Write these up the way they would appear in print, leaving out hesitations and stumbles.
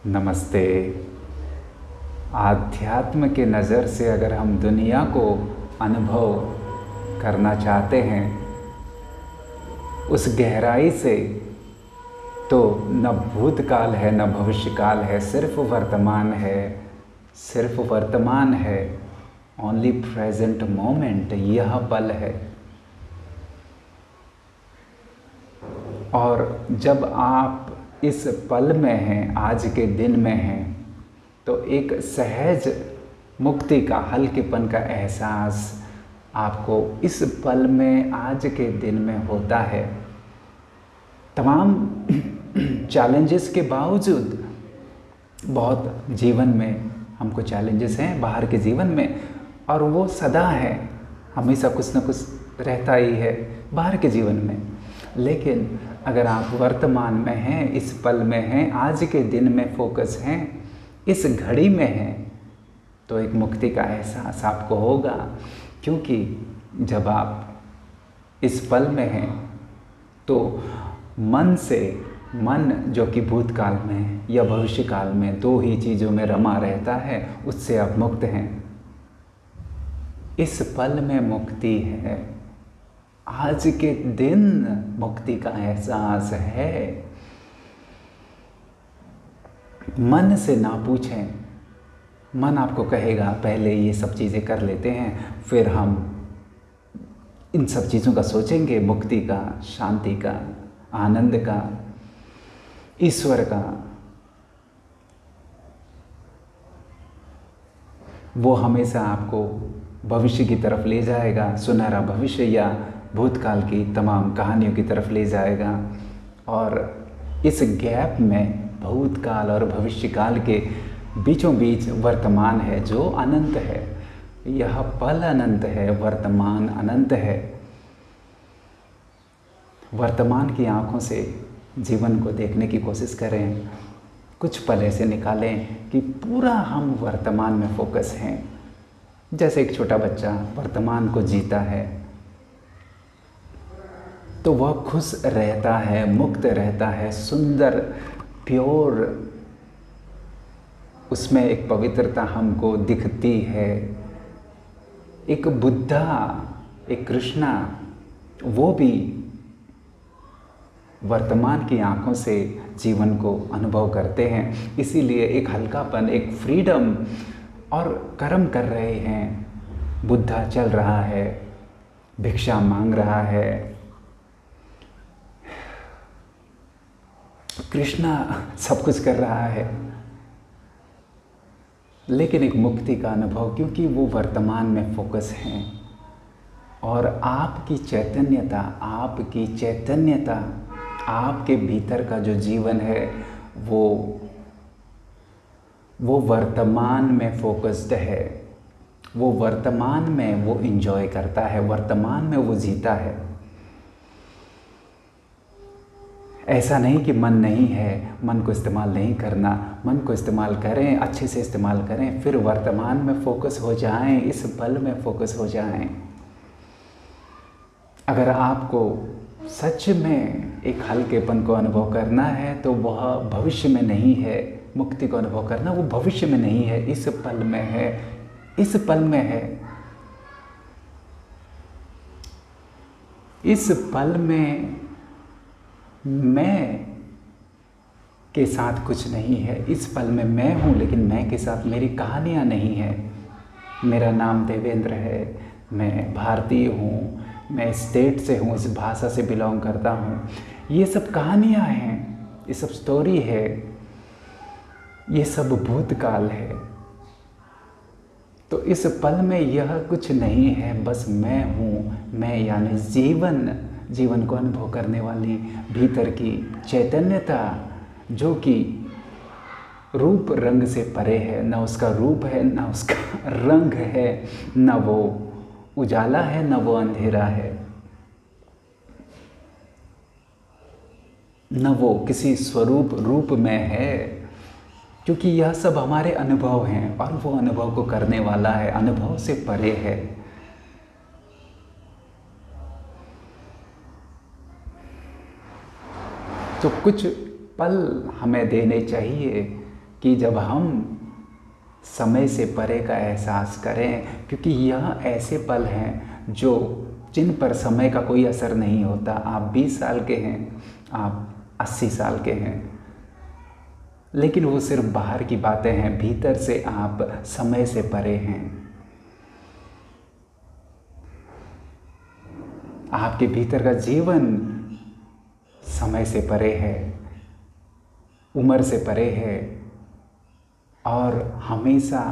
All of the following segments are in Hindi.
नमस्ते। आध्यात्म के नज़र से अगर हम दुनिया को अनुभव करना चाहते हैं उस गहराई से, तो न भूतकाल है न भविष्यकाल है, सिर्फ वर्तमान है, सिर्फ वर्तमान है। ओनली प्रेजेंट मोमेंट, यह पल है। और जब आप इस पल में हैं, आज के दिन में हैं, तो एक सहज मुक्ति का, हल्केपन का एहसास आपको इस पल में, आज के दिन में होता है। तमाम चैलेंजेस के बावजूद, बहुत जीवन में हमको चैलेंजेस हैं बाहर के जीवन में, और वो सदा है, हमेशा कुछ न कुछ रहता ही है बाहर के जीवन में। लेकिन अगर आप वर्तमान में हैं, इस पल में हैं, आज के दिन में फोकस हैं, इस घड़ी में हैं, तो एक मुक्ति का एहसास आपको होगा। क्योंकि जब आप इस पल में हैं तो मन जो कि भूतकाल में या भविष्यकाल में, दो ही चीज़ों में रमा रहता है, उससे आप मुक्त हैं। इस पल में मुक्ति है, आज के दिन मुक्ति का एहसास है। मन से ना पूछें, मन आपको कहेगा पहले ये सब चीज़ें कर लेते हैं, फिर हम इन सब चीज़ों का सोचेंगे, मुक्ति का, शांति का, आनंद का, ईश्वर का। वो हमेशा आपको भविष्य की तरफ ले जाएगा, सुनहरा भविष्य, या भूतकाल की तमाम कहानियों की तरफ ले जाएगा। और इस गैप में, भूतकाल और भविष्यकाल के बीचों बीच वर्तमान है जो अनंत है। यह पल अनंत है, वर्तमान अनंत है। वर्तमान की आंखों से जीवन को देखने की कोशिश करें। कुछ पल ऐसे निकालें कि पूरा हम वर्तमान में फोकस हैं। जैसे एक छोटा बच्चा वर्तमान को जीता है तो वह खुश रहता है, मुक्त रहता है, सुंदर, प्योर, उसमें एक पवित्रता हमको दिखती है। एक बुद्धा, एक कृष्णा, वो भी वर्तमान की आंखों से जीवन को अनुभव करते हैं। इसीलिए एक हल्कापन, एक फ्रीडम, और कर्म कर रहे हैं। बुद्धा चल रहा है, भिक्षा मांग रहा है, कृष्णा सब कुछ कर रहा है, लेकिन एक मुक्ति का अनुभव, क्योंकि वो वर्तमान में फोकस हैं। और आपकी चैतन्यता, आपके भीतर का जो जीवन है वो वर्तमान में फोकस्ड है। वो वर्तमान में वो एंजॉय करता है, वर्तमान में वो जीता है। ऐसा नहीं कि मन नहीं है, मन को इस्तेमाल नहीं करना। मन को इस्तेमाल करें, अच्छे से इस्तेमाल करें, फिर वर्तमान में फोकस हो जाएं, इस पल में फोकस हो जाएं। अगर आपको सच में एक हल्केपन को अनुभव करना है तो वह भविष्य में नहीं है। मुक्ति को अनुभव करना वो भविष्य में नहीं है, इस पल में है, इस पल में है। इस पल में मैं के साथ कुछ नहीं है। इस पल में मैं हूँ, लेकिन मैं के साथ मेरी कहानियाँ नहीं हैं। मेरा नाम देवेंद्र है, मैं भारतीय हूँ, मैं स्टेट से हूँ, इस भाषा से बिलोंग करता हूँ। ये सब कहानियाँ हैं, ये सब स्टोरी है, ये सब भूतकाल है। तो इस पल में यह कुछ नहीं है, बस मैं हूँ। मैं यानी जीवन को अनुभव करने वाली भीतर की चैतन्यता, जो कि रूप रंग से परे है। न उसका रूप है, न उसका रंग है, न वो उजाला है, न वो अंधेरा है, न वो किसी रूप में है। क्योंकि यह सब हमारे अनुभव हैं, और वो अनुभव को करने वाला है, अनुभव से परे है। तो कुछ पल हमें देने चाहिए कि जब हम समय से परे का एहसास करें, क्योंकि यह ऐसे पल हैं जिन पर समय का कोई असर नहीं होता। आप 20 साल के हैं, आप 80 साल के हैं, लेकिन वो सिर्फ बाहर की बातें हैं, भीतर से आप समय से परे हैं। आपके भीतर का जीवन समय से परे है, उम्र से परे है और हमेशा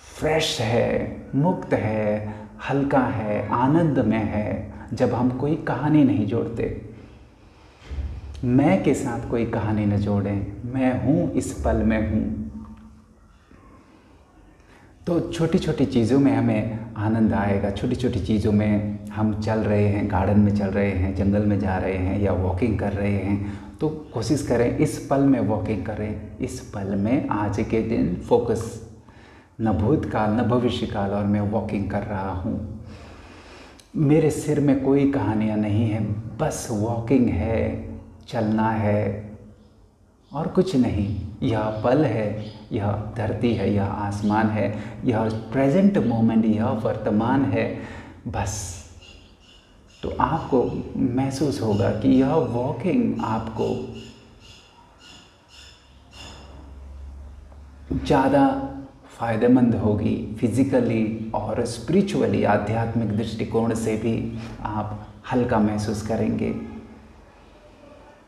फ्रेश है, मुक्त है, हल्का है, आनंद में है। जब हम कोई कहानी नहीं जोड़ते, मैं के साथ कोई कहानी न जोड़ें, मैं हूँ, इस पल में हूँ, तो छोटी छोटी चीज़ों में हमें आनंद आएगा। छोटी छोटी चीज़ों में हम चल रहे हैं, गार्डन में चल रहे हैं, जंगल में जा रहे हैं या वॉकिंग कर रहे हैं, तो कोशिश करें इस पल में वॉकिंग करें, इस पल में आज के दिन फोकस, न भूतकाल न भविष्यकाल, और मैं वॉकिंग कर रहा हूँ। मेरे सिर में कोई कहानियाँ नहीं हैं, बस वॉकिंग है, चलना है और कुछ नहीं। यह पल है, यह धरती है, यह आसमान है, यह प्रेजेंट मोमेंट, यह वर्तमान है, बस। तो आपको महसूस होगा कि यह वॉकिंग आपको ज़्यादा फ़ायदेमंद होगी, फिज़िकली और स्पिरिचुअली, आध्यात्मिक दृष्टिकोण से भी आप हल्का महसूस करेंगे।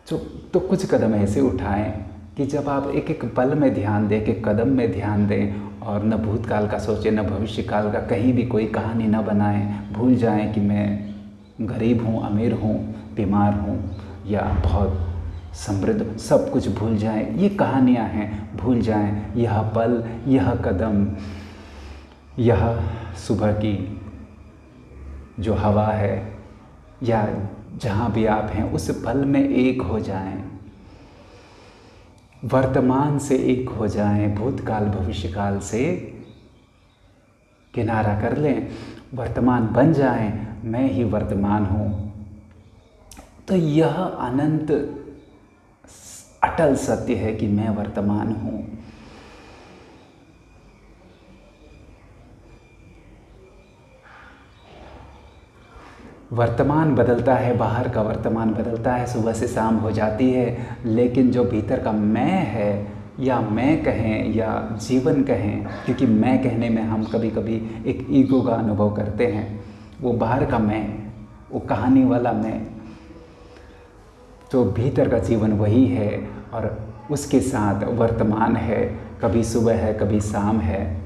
तो कुछ कदम ऐसे उठाएं कि जब आप एक एक पल में ध्यान दें, एक कदम में ध्यान दें और न भूतकाल का सोचें न भविष्यकाल का, कहीं भी कोई कहानी न बनाएं। भूल जाएं कि मैं गरीब हूँ, अमीर हूँ, बीमार हूँ या बहुत समृद्ध, सब कुछ भूल जाएं। ये कहानियाँ हैं, भूल जाएं। यह पल, यह कदम, यह सुबह की जो हवा है या जहाँ भी आप हैं, उस पल में एक हो जाएं, वर्तमान से एक हो जाएं, भूतकाल भविष्यकाल से किनारा कर लें, वर्तमान बन जाएं, मैं ही वर्तमान हूँ। तो यह अनंत अटल सत्य है कि मैं वर्तमान हूँ। वर्तमान बदलता है, बाहर का वर्तमान बदलता है, सुबह से शाम हो जाती है, लेकिन जो भीतर का मैं है, या मैं कहें या जीवन कहें, क्योंकि मैं कहने में हम कभी कभी एक ईगो का अनुभव करते हैं, वो बाहर का मैं, वो कहानी वाला मैं, तो भीतर का जीवन वही है और उसके साथ वर्तमान है। कभी सुबह है, कभी शाम है,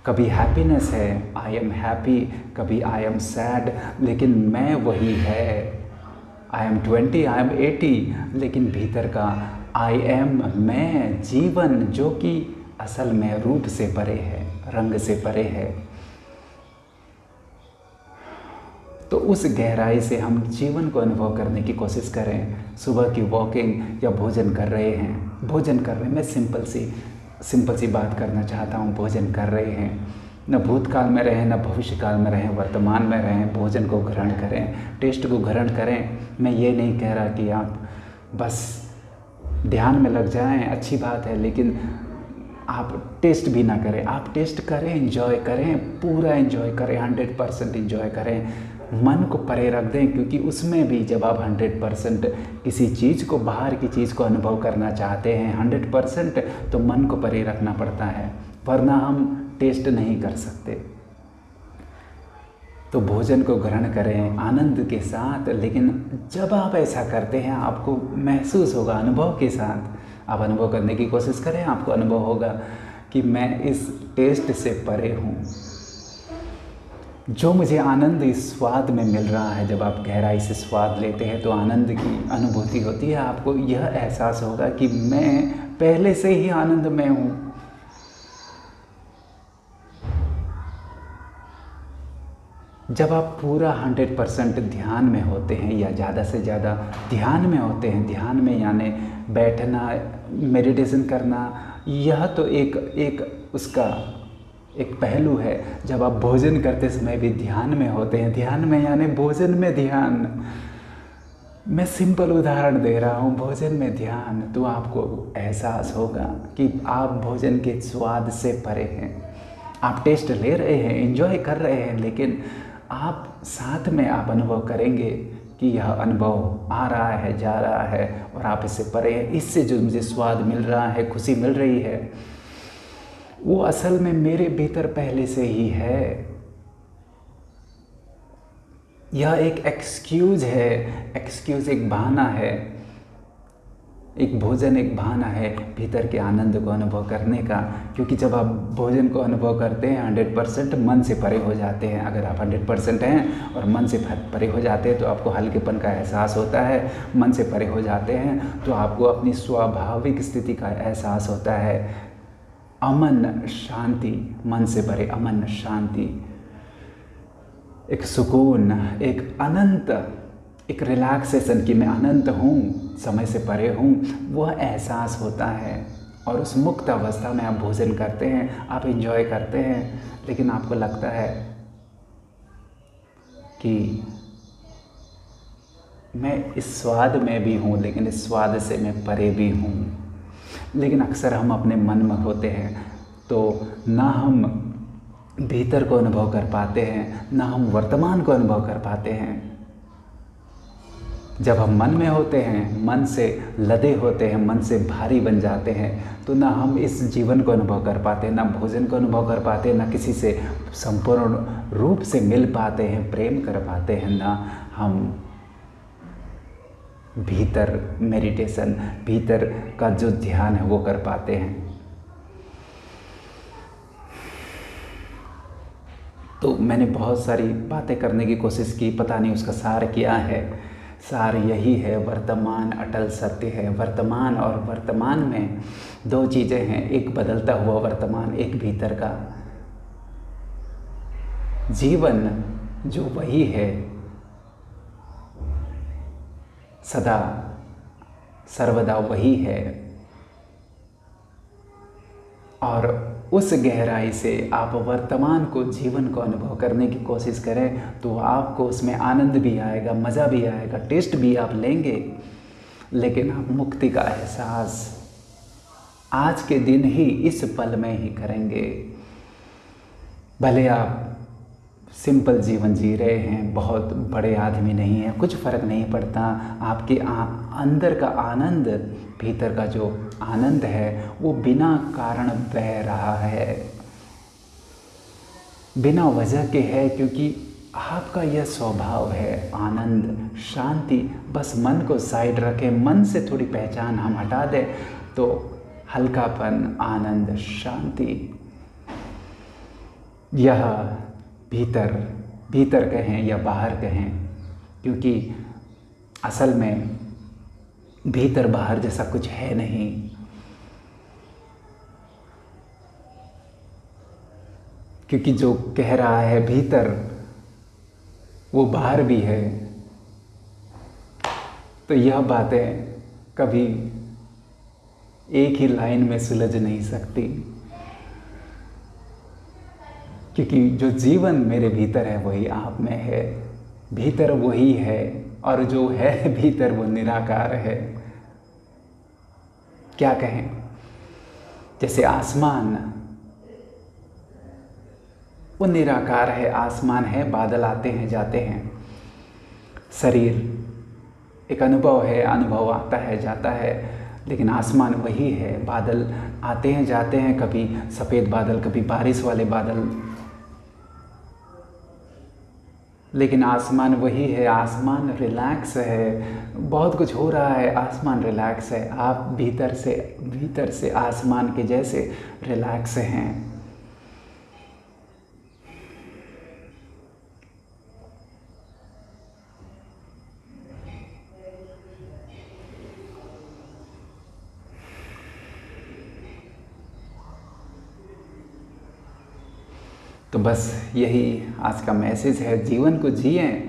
कभी हैप्पीनेस है, आई एम हैप्पी, कभी आई एम सैड, लेकिन मैं वही है। आई एम 20, आई एम 80, लेकिन भीतर का आई एम, मैं, जीवन, जो कि असल में रूप से परे है, रंग से परे है। तो उस गहराई से हम जीवन को अनुभव करने की कोशिश करें। सुबह की वॉकिंग या भोजन कर रहे हैं, भोजन कर रहे हैं, मैं सिंपल सी बात करना चाहता हूँ। भोजन कर रहे हैं, न भूतकाल में रहें न भविष्यकाल में रहें, वर्तमान में रहें, भोजन को ग्रहण करें, टेस्ट को ग्रहण करें। मैं ये नहीं कह रहा कि आप बस ध्यान में लग जाएं, अच्छी बात है, लेकिन आप टेस्ट भी ना करें। आप टेस्ट करें, एंजॉय करें, पूरा एंजॉय करें, 100% एंजॉय करें। मन को परे रख दें, क्योंकि उसमें भी जब आप 100% किसी चीज़ को, बाहर की चीज़ को अनुभव करना चाहते हैं 100%, तो मन को परे रखना पड़ता है, वरना हम टेस्ट नहीं कर सकते। तो भोजन को ग्रहण करें आनंद के साथ, लेकिन जब आप ऐसा करते हैं आपको महसूस होगा, अनुभव के साथ आप अनुभव करने की कोशिश करें, आपको अनुभव होगा कि मैं इस टेस्ट से परे हूँ। जो मुझे आनंद इस स्वाद में मिल रहा है, जब आप गहराई से स्वाद लेते हैं तो आनंद की अनुभूति होती है। आपको यह एहसास होगा कि मैं पहले से ही आनंद में हूँ। जब आप पूरा 100% ध्यान में होते हैं या ज़्यादा से ज़्यादा ध्यान में होते हैं, ध्यान में यानी बैठना, मेडिटेशन करना, यह तो एक उसका एक पहलू है। जब आप भोजन करते समय भी ध्यान में होते हैं, ध्यान में यानी भोजन में ध्यान, मैं सिंपल उदाहरण दे रहा हूँ, भोजन में ध्यान, तो आपको एहसास होगा कि आप भोजन के स्वाद से परे हैं। आप टेस्ट ले रहे हैं, एंजॉय कर रहे हैं, लेकिन आप साथ में आप अनुभव करेंगे कि यह अनुभव आ रहा है, जा रहा है और आप इससे परे हैं। इससे जो मुझे स्वाद मिल रहा है, खुशी मिल रही है, वो असल में मेरे भीतर पहले से ही है। यह एक एक्सक्यूज़ है, एक्सक्यूज़ एक बहाना है, एक भोजन एक बहाना है भीतर के आनंद को अनुभव करने का। क्योंकि जब आप भोजन को अनुभव करते हैं 100% मन से परे हो जाते हैं। अगर आप 100% हैं और मन से परे हो जाते हैं तो आपको हल्केपन का एहसास होता है। मन से परे हो जाते हैं तो आपको अपनी स्वाभाविक स्थिति का एहसास होता है। अमन शांति, मन से परे अमन शांति, एक सुकून, एक अनंत, एक रिलैक्सेशन कि मैं अनंत हूँ, समय से परे हूँ, वह एहसास होता है। और उस मुक्त अवस्था में आप भोजन करते हैं, आप एंजॉय करते हैं, लेकिन आपको लगता है कि मैं इस स्वाद में भी हूँ, लेकिन इस स्वाद से मैं परे भी हूँ। लेकिन अक्सर हम अपने मन में होते हैं तो ना हम भीतर को अनुभव कर पाते हैं, ना हम वर्तमान को अनुभव कर पाते हैं। जब हम मन में होते हैं, मन से लदे होते हैं, मन से भारी बन जाते हैं, तो ना हम इस जीवन को अनुभव कर पाते हैं, ना भोजन को अनुभव कर पाते हैं, ना किसी से संपूर्ण रूप से मिल पाते हैं, प्रेम कर पाते हैं, ना हम भीतर मेडिटेशन, भीतर का जो ध्यान है वो कर पाते हैं। तो मैंने बहुत सारी बातें करने की कोशिश की, पता नहीं उसका सार क्या है। सार यही है, वर्तमान अटल सत्य है। वर्तमान और वर्तमान में दो चीज़ें हैं, एक बदलता हुआ वर्तमान, एक भीतर का जीवन जो वही है, सदा सर्वदा वही है। और उस गहराई से आप वर्तमान को, जीवन को अनुभव करने की कोशिश करें तो आपको उसमें आनंद भी आएगा, मज़ा भी आएगा, टेस्ट भी आप लेंगे, लेकिन आप मुक्ति का एहसास आज के दिन ही, इस पल में ही करेंगे। भले आप सिंपल जीवन जी रहे हैं, बहुत बड़े आदमी नहीं हैं, कुछ फ़र्क नहीं पड़ता। आपके अंदर का आनंद, भीतर का जो आनंद है वो बिना कारण बह रहा है, बिना वजह के है, क्योंकि आपका यह स्वभाव है आनंद शांति। बस मन को साइड रखें, मन से थोड़ी पहचान हम हटा दें तो हल्कापन, आनंद, शांति, यह भीतर कहें या बाहर कहें, क्योंकि असल में भीतर बाहर जैसा कुछ है नहीं। क्योंकि जो कह रहा है भीतर वो बाहर भी है, तो यह बातें कभी एक ही लाइन में सुलझ नहीं सकती। क्योंकि जो जीवन मेरे भीतर है वही आप में है, भीतर वही है, और जो है भीतर वो निराकार है। क्या कहें, जैसे आसमान वो निराकार है, आसमान है, बादल आते हैं जाते हैं, शरीर एक अनुभव है, अनुभव आता है जाता है, लेकिन आसमान वही है। बादल आते हैं जाते हैं, कभी सफ़ेद बादल, कभी बारिश वाले बादल, लेकिन आसमान वही है। आसमान रिलैक्स है, बहुत कुछ हो रहा है, आसमान रिलैक्स है। आप भीतर से आसमान के जैसे रिलैक्स हैं। तो बस यही आज का मैसेज है। जीवन को जिएं,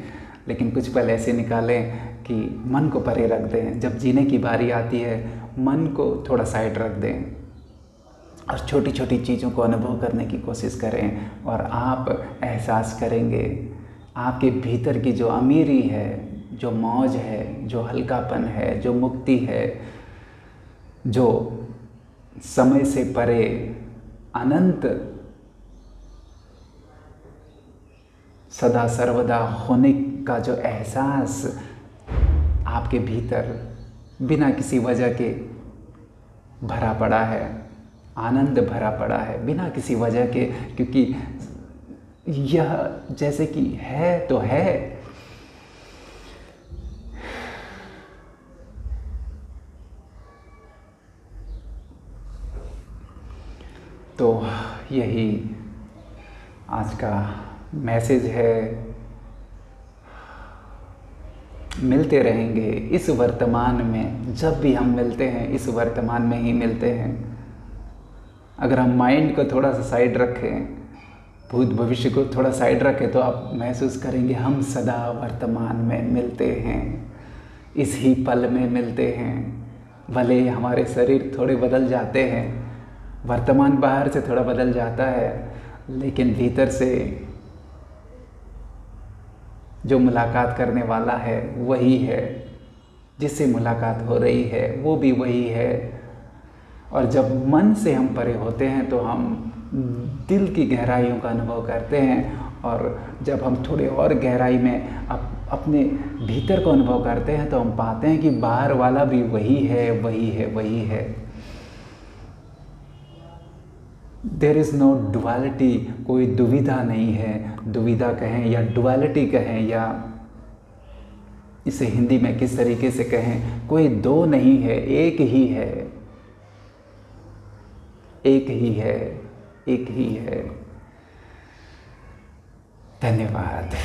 लेकिन कुछ पल ऐसे निकालें कि मन को परे रख दें। जब जीने की बारी आती है मन को थोड़ा साइड रख दें और छोटी छोटी चीज़ों को अनुभव करने की कोशिश करें, और आप एहसास करेंगे आपके भीतर की जो अमीरी है, जो मौज है, जो हल्कापन है, जो मुक्ति है, जो समय से परे अनंत सदा सर्वदा होने का जो एहसास आपके भीतर बिना किसी वजह के भरा पड़ा है, आनंद भरा पड़ा है बिना किसी वजह के, क्योंकि यह जैसे कि है तो है। तो यही आज का मैसेज है। मिलते रहेंगे इस वर्तमान में, जब भी हम मिलते हैं इस वर्तमान में ही मिलते हैं। अगर हम माइंड को थोड़ा सा साइड रखें, भूत भविष्य को थोड़ा साइड रखें, तो आप महसूस करेंगे हम सदा वर्तमान में मिलते हैं, इस ही पल में मिलते हैं। भले ही हमारे शरीर थोड़े बदल जाते हैं, वर्तमान बाहर से थोड़ा बदल जाता है, लेकिन भीतर से जो मुलाकात करने वाला है वही है, जिससे मुलाकात हो रही है वो भी वही है। और जब मन से हम परे होते हैं तो हम दिल की गहराइयों का अनुभव करते हैं, और जब हम थोड़े और गहराई में अपने भीतर को अनुभव करते हैं तो हम पाते हैं कि बाहर वाला भी वही है, वही है, वही है। देयर इज़ नो डुअलिटी, कोई दुविधा नहीं है। दुविधा कहें या डुअलिटी कहें, या इसे हिंदी में किस तरीके से कहें, कोई दो नहीं है, एक ही है, एक ही है, एक ही है। धन्यवाद।